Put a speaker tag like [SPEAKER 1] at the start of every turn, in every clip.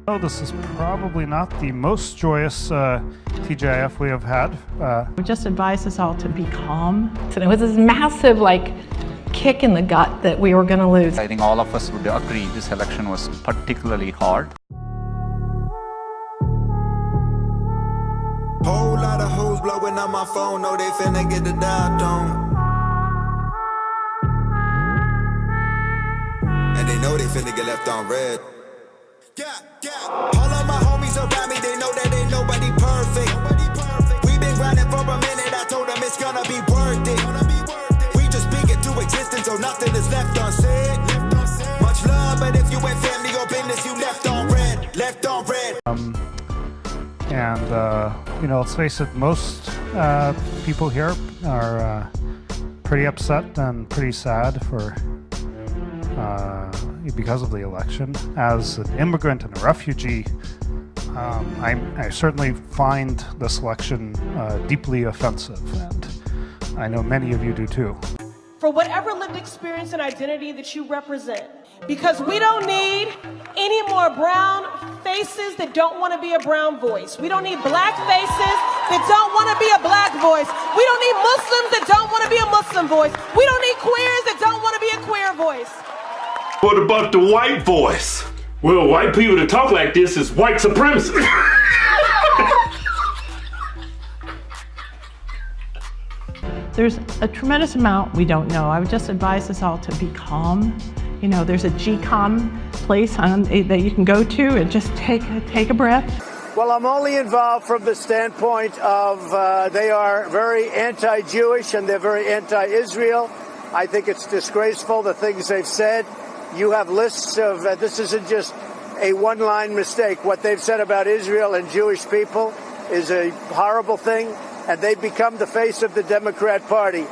[SPEAKER 1] Oh, this is probably not the most joyous TGIF we have had.
[SPEAKER 2] I would just advise us all to be calm. And it was this massive, kick in the gut that we were going to lose.
[SPEAKER 3] I think all of us would agree this election was particularly hard.
[SPEAKER 4] Whole lot of hoes blowing on my phone, know they finna get the dial tone. And they know they finna get left on red. Yeah. All of my homies around me, they know that ain't nobody perfect. We been grinding for a minute, I told them it's gonna be worth it. We just speak it to existence, so nothing is left unsaid. Much love, but if you ain't family or business, you left on red.
[SPEAKER 1] Let's face it, most people here are pretty upset and pretty sad because of the election. As an immigrant and a refugee, I certainly find this election deeply offensive, and I know many of you do too.
[SPEAKER 5] For whatever lived experience and identity that you represent, because we don't need any more brown faces that don't want to be a brown voice. We don't need black faces that don't want to be a black voice. We don't need Muslims that don't want to be a Muslim voice. We don't need queers that don't want to be a queer voice.
[SPEAKER 6] What about the white voice? Well, white people that talk like this is white supremacy.
[SPEAKER 2] There's a tremendous amount we don't know. I would just advise us all to be calm. There's a GCOM place that you can go to and just take a breath.
[SPEAKER 7] Well, I'm only involved from the standpoint of they are very anti-Jewish and they're very anti-Israel. I think it's disgraceful, the things they've said. You have lists of, this isn't just a one-line mistake. What they've said about Israel and Jewish people is a horrible thing, and they've become the face of the Democrat Party.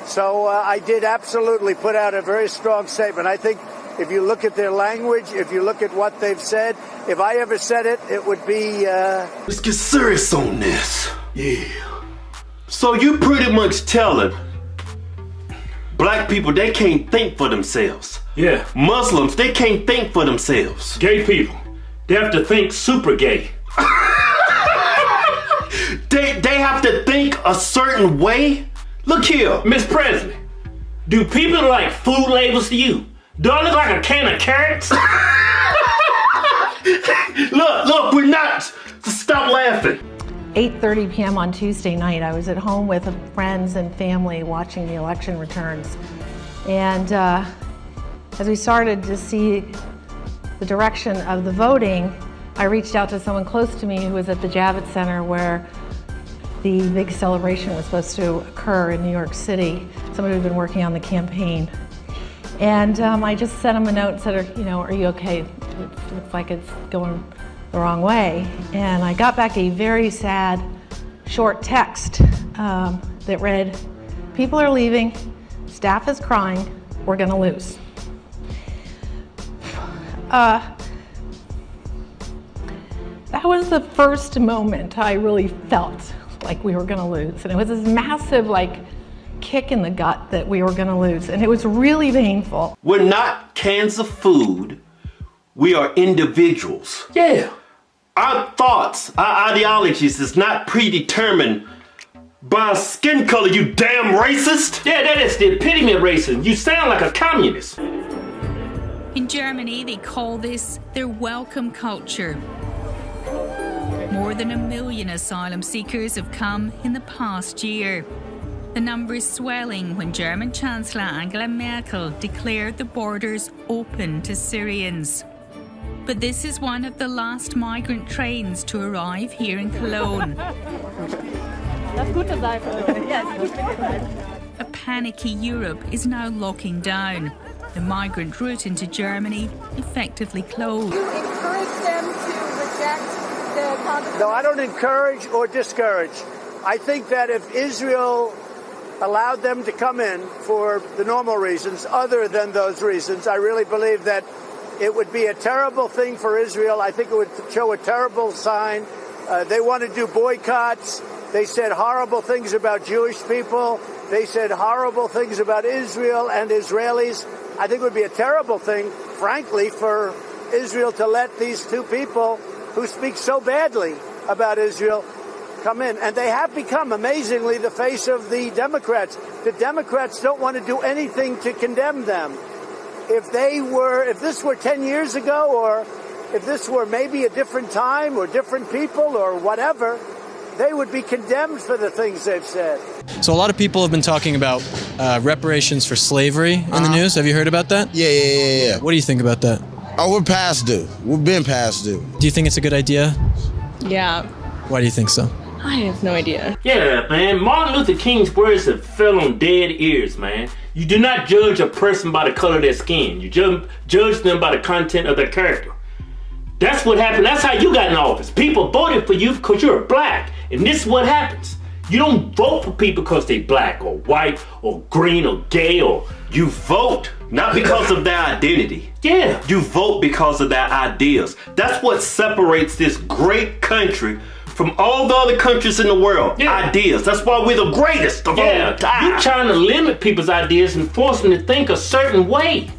[SPEAKER 7] So I did absolutely put out a very strong statement. I think if you look at their language, if you look at what they've said, if I ever said it, it would be...
[SPEAKER 6] Let's get serious on this. Yeah. So you pretty much telling black people they can't think for themselves. Yeah. Muslims, they can't think for themselves. Gay people, they have to think super gay. They have to think a certain way? Look here, Miss President, do people like food labels to you? Do I look like a can of carrots? Look, we're not. Stop laughing.
[SPEAKER 2] 8:30 p.m. on Tuesday night, I was at home with friends and family watching the election returns. And as we started to see the direction of the voting, I reached out to someone close to me who was at the Javits Center where the big celebration was supposed to occur in New York City, somebody who'd been working on the campaign. And I just sent him a note and said, are you okay? It looks like it's going the wrong way. And I got back a very sad, short text that read, people are leaving, staff is crying, we're gonna lose. That was the first moment I really felt like we were gonna lose. And it was this massive, kick in the gut that we were gonna lose. And it was really painful.
[SPEAKER 6] We're not cans of food. We are individuals. Yeah. Our thoughts, our ideologies is not predetermined by skin color, you damn racist. Yeah, that is the epitome of racism. You sound like a communist.
[SPEAKER 8] In Germany, they call this their welcome culture. More than 1 million asylum seekers have come in the past year. The number is swelling when German Chancellor Angela Merkel declared the borders open to Syrians. But this is one of the last migrant trains to arrive here in Cologne. A panicky Europe is now locking down. The migrant route into Germany effectively closed.
[SPEAKER 9] You encourage them to reject the consequences?
[SPEAKER 7] No, I don't encourage or discourage. I think that if Israel allowed them to come in for the normal reasons, other than those reasons, I really believe that it would be a terrible thing for Israel. I think it would show a terrible sign. They want to do boycotts. They said horrible things about Jewish people. They said horrible things about Israel and Israelis. I think it would be a terrible thing, frankly, for Israel to let these two people who speak so badly about Israel come in. And they have become, amazingly, the face of the Democrats. The Democrats don't want to do anything to condemn them. If this were 10 years ago, or if this were maybe a different time or different people or whatever, they would be condemned for the things they've said.
[SPEAKER 10] So a lot of people have been talking about reparations for slavery in the news. Have you heard about that?
[SPEAKER 11] Yeah.
[SPEAKER 10] What do you think about that?
[SPEAKER 11] Oh, we're past due. We've been past due.
[SPEAKER 10] Do you think it's a good idea?
[SPEAKER 12] Yeah.
[SPEAKER 10] Why do you think so?
[SPEAKER 12] I have no idea.
[SPEAKER 6] Yeah, man. Martin Luther King's words have fell on dead ears, man. You do not judge a person by the color of their skin. You judge them by the content of their character. That's what happened. That's how you got in office. People voted for you because you're black. And this is what happens. You don't vote for people because they black or white or green or gay, or you vote not because of their identity. Yeah. You vote because of their ideas. That's what separates this great country from all the other countries in the world. Yeah. Ideas. That's why we're the greatest of all time. You're trying to limit people's ideas and force them to think a certain way.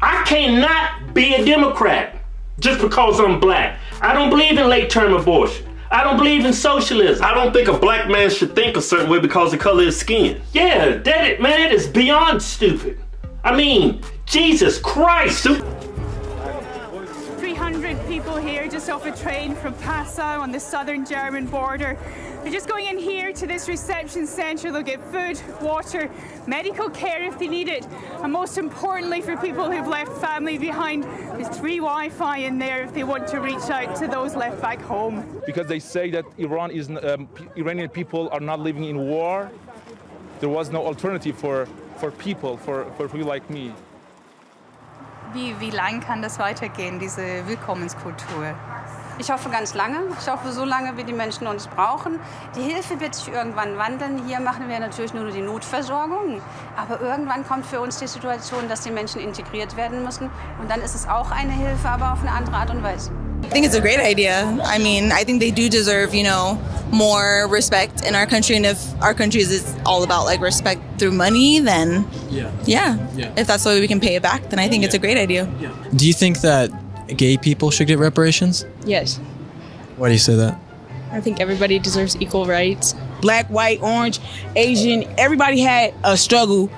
[SPEAKER 6] I cannot be a Democrat just because I'm black. I don't believe in late-term abortion. I don't believe in socialism. I don't think a black man should think a certain way because of the color of his skin. Yeah, that is beyond stupid. I mean, Jesus Christ.
[SPEAKER 13] 300 people here just off a train from Passau on the southern German border. They're just going in here to this reception centre. They'll get food, water, medical care if they need it. And most importantly, for people who've left family behind, there's free Wi-Fi in there if they want to reach out to those left back home.
[SPEAKER 14] Because they say that Iranian people are not living in war, there was no alternative for people like me.
[SPEAKER 15] Wie lang kann das weitergehen, diese Willkommenskultur?
[SPEAKER 16] Ich hoffe ganz lange. Ich hoffe so lange, wie die Menschen uns brauchen. Die Hilfe wird sich irgendwann wandeln. Hier machen wir natürlich nur die Notversorgung. Aber irgendwann kommt für uns die Situation, dass die Menschen integriert werden müssen. Und dann ist es auch eine Hilfe, aber auf eine andere Art und Weise.
[SPEAKER 17] I think it's a great idea. I mean, I think they do deserve, more respect in our country. And if our country is all about respect through money, then yeah. If that's the way we can pay it back, then I think it's a great idea.
[SPEAKER 10] Do you think that gay people should get reparations?
[SPEAKER 12] Yes.
[SPEAKER 10] Why do you say that?
[SPEAKER 12] I think everybody deserves equal rights.
[SPEAKER 18] Black, white, orange, Asian, everybody had a struggle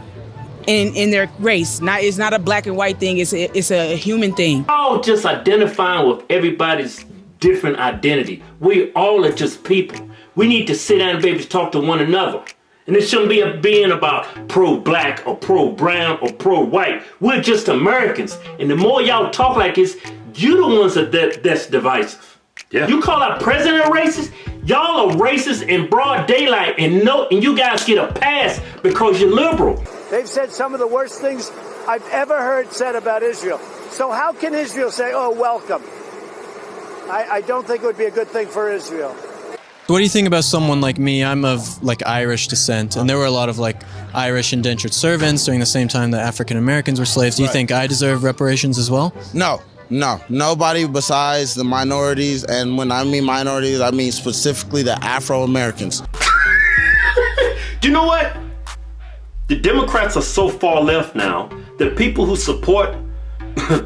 [SPEAKER 18] in their race. It's not a black and white thing, it's a human thing.
[SPEAKER 6] All just identifying with everybody's different identity. We all are just people. We need to sit down and be able to talk to one another. And it shouldn't be being about pro-black or pro-brown or pro-white. We're just Americans. And the more y'all talk like this, you the ones that's divisive. Yeah. You call our president racist? Y'all are racist in broad daylight, and you guys get a pass because you're liberal.
[SPEAKER 7] They've said some of the worst things I've ever heard said about Israel. So how can Israel say, oh, welcome? I don't think it would be a good thing for Israel.
[SPEAKER 10] What do you think about someone like me? I'm of Irish descent, and there were a lot of Irish indentured servants during the same time that African Americans were slaves. Do you think I deserve reparations as well?
[SPEAKER 11] No. Nobody besides the minorities, and when I mean minorities, I mean specifically the Afro-Americans.
[SPEAKER 6] Do you know what? The Democrats are so far left now that people who support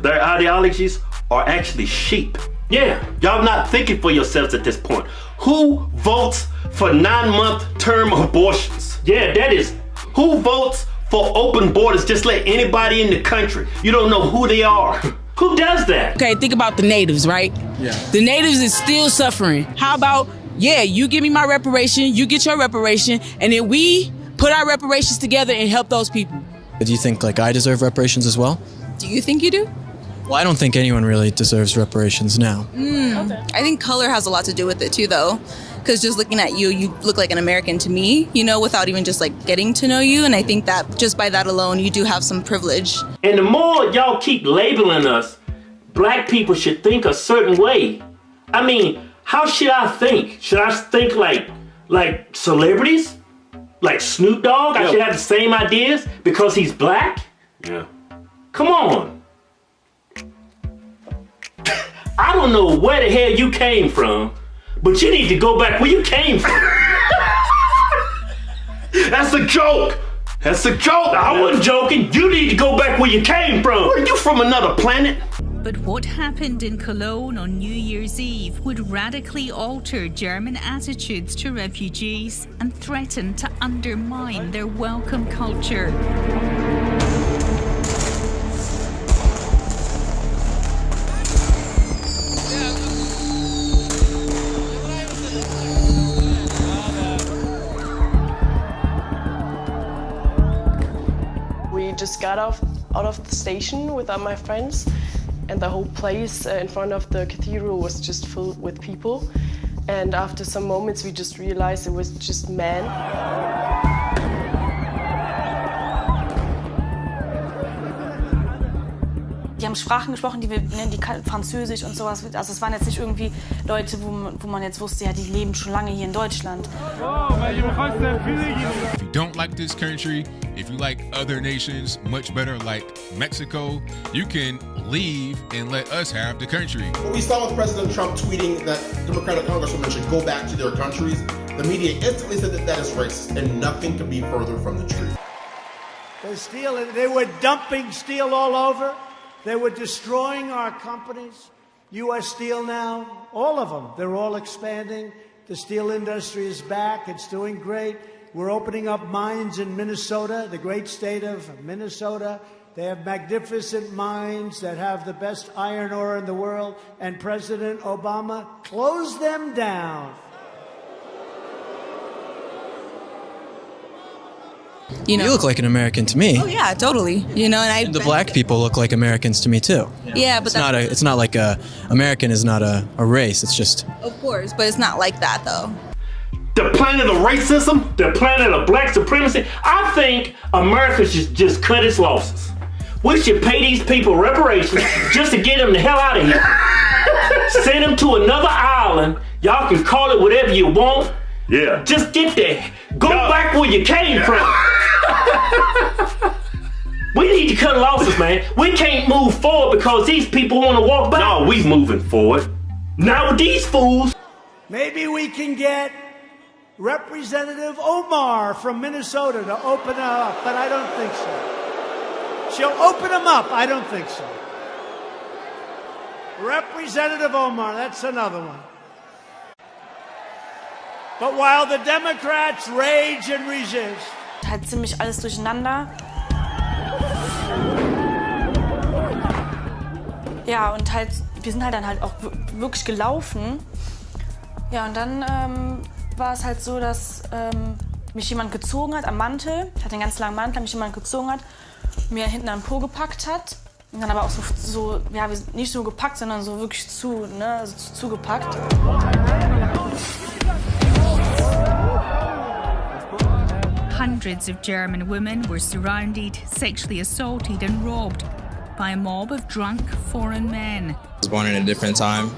[SPEAKER 6] their ideologies are actually sheep. Yeah, y'all not thinking for yourselves at this point. Who votes for 9-month term abortions? Yeah, that is. Who votes for open borders? Just let anybody in the country. You don't know who they are. Who does that?
[SPEAKER 18] Okay, think about the natives, right? Yeah. The natives is still suffering. How about, you give me my reparation, you get your reparation, and then we put our reparations together and help those people.
[SPEAKER 10] Do you think I deserve reparations as well?
[SPEAKER 17] Do you think you do?
[SPEAKER 10] Well, I don't think anyone really deserves reparations now.
[SPEAKER 17] Okay. I think color has a lot to do with it too, though. Because just looking at you, you look like an American to me, without even just getting to know you. And I think that just by that alone, you do have some privilege.
[SPEAKER 6] And the more y'all keep labeling us, black people should think a certain way. I mean, how should I think? Should I think like celebrities? Like Snoop Dogg? I should have the same ideas because he's black? Yeah. Come on. I don't know where the hell you came from, but you need to go back where you came from. That's a joke. That's a joke. I wasn't joking. You need to go back where you came from. Are you from another planet?
[SPEAKER 8] But what happened in Cologne on New Year's Eve would radically alter German attitudes to refugees and threaten to undermine their welcome culture.
[SPEAKER 19] We just got out of the station with my friends, and the whole place in front of the cathedral was just filled with people. And after some moments, we just realized it was just men.
[SPEAKER 20] Die haben Sprachen gesprochen, die Französisch und sowas. Also es waren jetzt nicht irgendwie Leute, wo man jetzt wusste, ja, die leben schon lange hier in Deutschland.
[SPEAKER 21] If you don't like this country, if you like other nations much better like Mexico, you can leave and let us have the country.
[SPEAKER 22] What we saw with President Trump tweeting that Democratic congresswomen should go back to their countries, the media instantly said that is racist, and nothing could be further from the truth.
[SPEAKER 7] They were dumping steel all over. They were destroying our companies. U.S. Steel now, all of them, they're all expanding. The steel industry is back. It's doing great. We're opening up mines in Minnesota, the great state of Minnesota. They have magnificent mines that have the best iron ore in the world, and President Obama closed them down.
[SPEAKER 10] You look like an American to me.
[SPEAKER 17] Oh yeah, totally. You know, and
[SPEAKER 10] the black people look like Americans to me too.
[SPEAKER 17] Yeah, but
[SPEAKER 10] it's not like American is not a race. It's just.
[SPEAKER 17] Of course, but it's not like that though.
[SPEAKER 6] The planet of racism, the planet of black supremacy. I think America should just cut its losses. We should pay these people reparations just to get them the hell out of here. Send them to another island. Y'all can call it whatever you want. Yeah. Just get there. Go back where you came from. We need to cut losses, man. We can't move forward because these people want to walk back. No, we moving forward. Not with these fools.
[SPEAKER 7] Maybe we can get Representative Omar from Minnesota to open it up, but I don't think so. She'll open them up. I don't think so. Representative Omar, that's another one. But while the Democrats rage and resist.
[SPEAKER 20] Halt ziemlich alles durcheinander. Ja, und halt, wir sind halt dann halt auch wirklich gelaufen. Ja, und dann war es halt so, dass mich jemand gezogen hat am Mantel. Ich hatte einen ganz langen Mantel, mich jemand gezogen hat, mir hinten am Po gepackt hat. Und dann aber auch so ja, nicht so gepackt, sondern so wirklich zugepackt.
[SPEAKER 8] Hundreds of German women were surrounded, sexually assaulted and robbed by a mob of drunk foreign men.
[SPEAKER 23] I was born in a different time.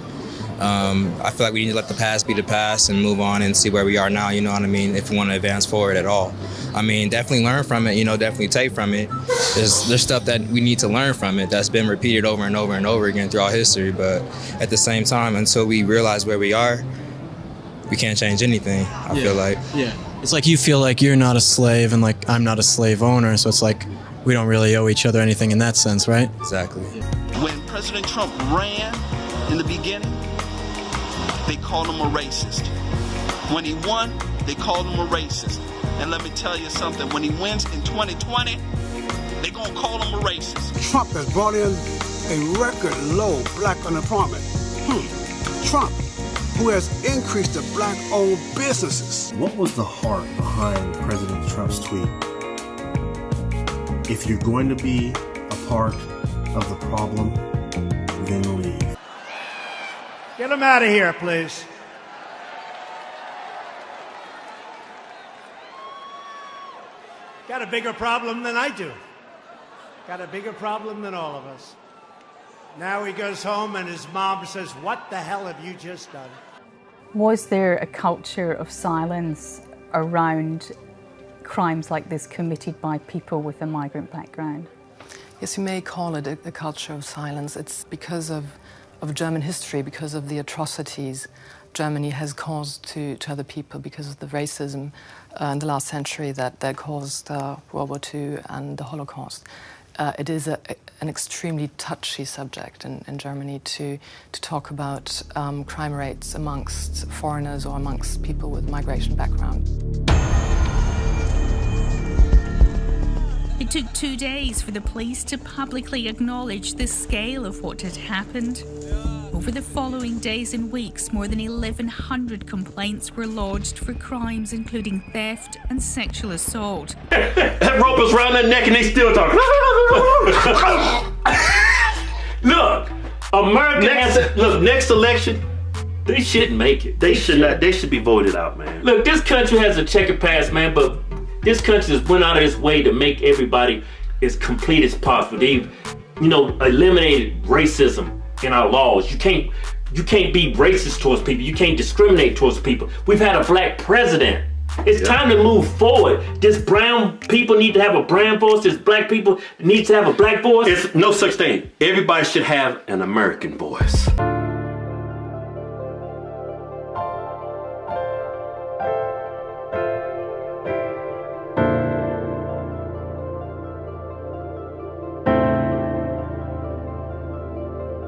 [SPEAKER 23] I feel like we need to let the past be the past and move on and see where we are now, you know what I mean, if we want to advance forward at all. I mean, definitely learn from it, you know, definitely take from it. There's stuff that we need to learn from it that's been repeated over and over and over again throughout history, but at the same time, until we realize where we are, we can't change anything, I feel like.
[SPEAKER 10] Yeah. It's like you feel like you're not a slave and like I'm not a slave owner, so it's like we don't really owe each other anything in that sense, right?
[SPEAKER 23] Exactly.
[SPEAKER 24] When President Trump ran in the beginning, they called him a racist. When he won, they called him a racist. And let me tell you something, when he wins in 2020, they're gonna call him a racist.
[SPEAKER 25] Trump has brought in a record low black unemployment. Trump, who has increased the black-owned businesses.
[SPEAKER 26] What was the heart behind President Trump's tweet? If you're going to be a part of the problem, then leave.
[SPEAKER 7] Get him out of here, please. Got a bigger problem than I do. Got a bigger problem than all of us. Now he goes home and his mom says, "What the hell have you just done?"
[SPEAKER 27] Was there a culture of silence around crimes like this committed by people with a migrant background?
[SPEAKER 28] Yes, you may call it a culture of silence. It's because of German history, because of the atrocities Germany has caused to other people, because of the racism in the last century that caused World War II and the Holocaust. it is an extremely touchy subject in Germany to talk about crime rates amongst foreigners or amongst people with migration background.
[SPEAKER 8] It took 2 days for the police to publicly acknowledge the scale of what had happened. Over the following days and weeks, more than 1,100 complaints were lodged for crimes including theft and sexual assault.
[SPEAKER 6] That rope was around their neck and they still talk. Look, America next election,
[SPEAKER 1] they shouldn't make it.
[SPEAKER 6] They should not. They should be voted out, man.
[SPEAKER 1] Look, this country has a checkered past, man, but this country just went out of its way to make everybody as complete as possible. They've, eliminated racism in our laws. You can't be racist towards people. You can't discriminate towards people. We've had a black president. It's time to move forward. This brown people need to have a brown voice. This black people need to have a black voice.
[SPEAKER 6] It's no such thing. Everybody should have an American voice.